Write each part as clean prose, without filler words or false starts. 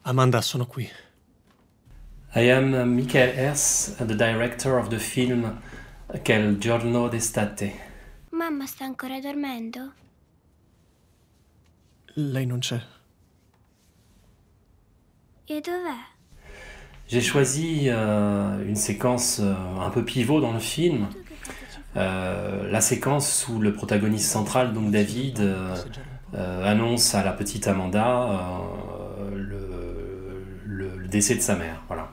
Amanda, sono qui. I am Michael Hers, the director of the film Quel giorno d'estate. Mamma sta ancora dormendo? Lei non c'è. E dov'è? J'ai choisi une séquence un peu pivot dans le film. La séquence où le protagoniste central, donc David, annonce à la petite Amanda le décès de sa mère. Voilà.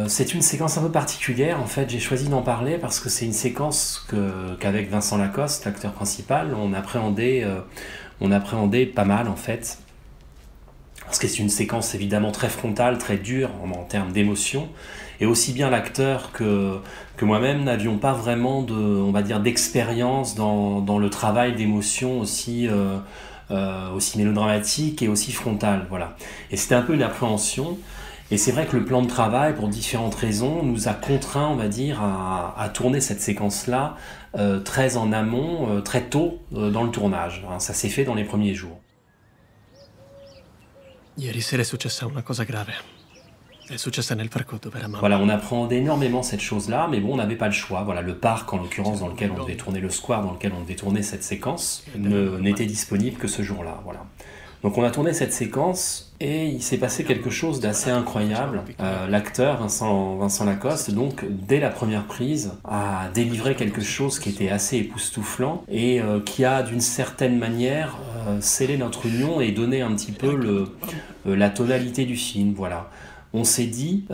C'est une séquence un peu particulière, en fait. J'ai choisi d'en parler parce que c'est une séquence qu'avec Vincent Lacoste, l'acteur principal, on appréhendait pas mal, en fait. Parce que c'est une séquence évidemment très frontale, très dure en termes d'émotion, et aussi bien l'acteur que moi-même n'avions pas vraiment on va dire, d'expérience dans le travail d'émotion aussi mélodramatique et aussi frontal, voilà. Et c'était un peu une appréhension, et c'est vrai que le plan de travail, pour différentes raisons, nous a contraints, on va dire, à tourner cette séquence-là très en amont, très tôt dans le tournage. Ça s'est fait dans les premiers jours. Ieri sera è successa una cosa grave. È successa nel parco dove era mamma. Voilà, on appréhendait énormément cette chose-là, mais bon, on n'avait pas le choix. Voilà, le parc, en l'occurrence, dans lequel on devait tourner le square, dans lequel on devait tourner cette séquence, n'était disponible que ce jour-là. Voilà. Donc on a tourné cette séquence et il s'est passé quelque chose d'assez incroyable. L'acteur Vincent Lacoste, donc dès la première prise, a délivré quelque chose qui était assez époustouflant et qui a d'une certaine manière scellé notre union et donné un petit peu la tonalité du film. Voilà. On s'est dit,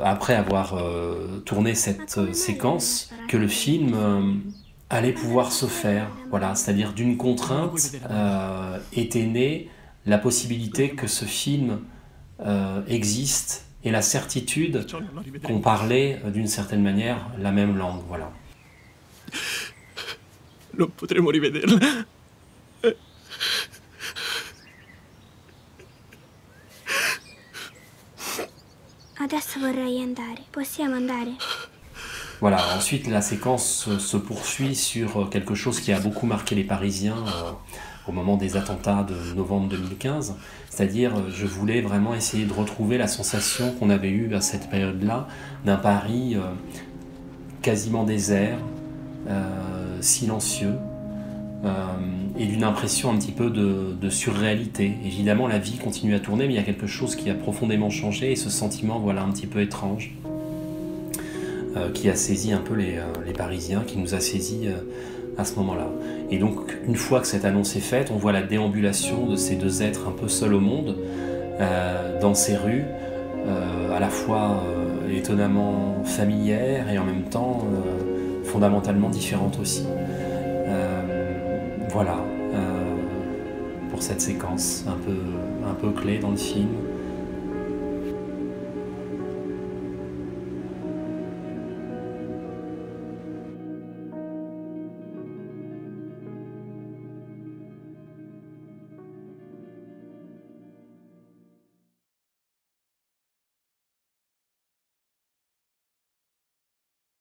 après avoir tourné cette séquence, que le film allait pouvoir se faire. Voilà, c'est-à-dire d'une contrainte était née la possibilité que ce film existe et la certitude qu'on parlait d'une certaine manière la même langue. Voilà. Non potremo rivederla. Adesso vorrei andare. Possiamo andare? Voilà, ensuite la séquence se poursuit sur quelque chose qui a beaucoup marqué les Parisiens au moment des attentats de novembre 2015, c'est-à-dire je voulais vraiment essayer de retrouver la sensation qu'on avait eue à cette période-là d'un Paris quasiment désert, silencieux, et d'une impression un petit peu de surréalité. Évidemment, la vie continue à tourner, mais il y a quelque chose qui a profondément changé, et ce sentiment, voilà, un petit peu étrange, qui a saisi un peu les Parisiens, qui nous a saisis à ce moment-là. Et donc, une fois que cette annonce est faite, on voit la déambulation de ces deux êtres un peu seuls au monde, dans ces rues, à la fois étonnamment familières et en même temps fondamentalement différentes aussi. Voilà, pour cette séquence un peu clé dans le film.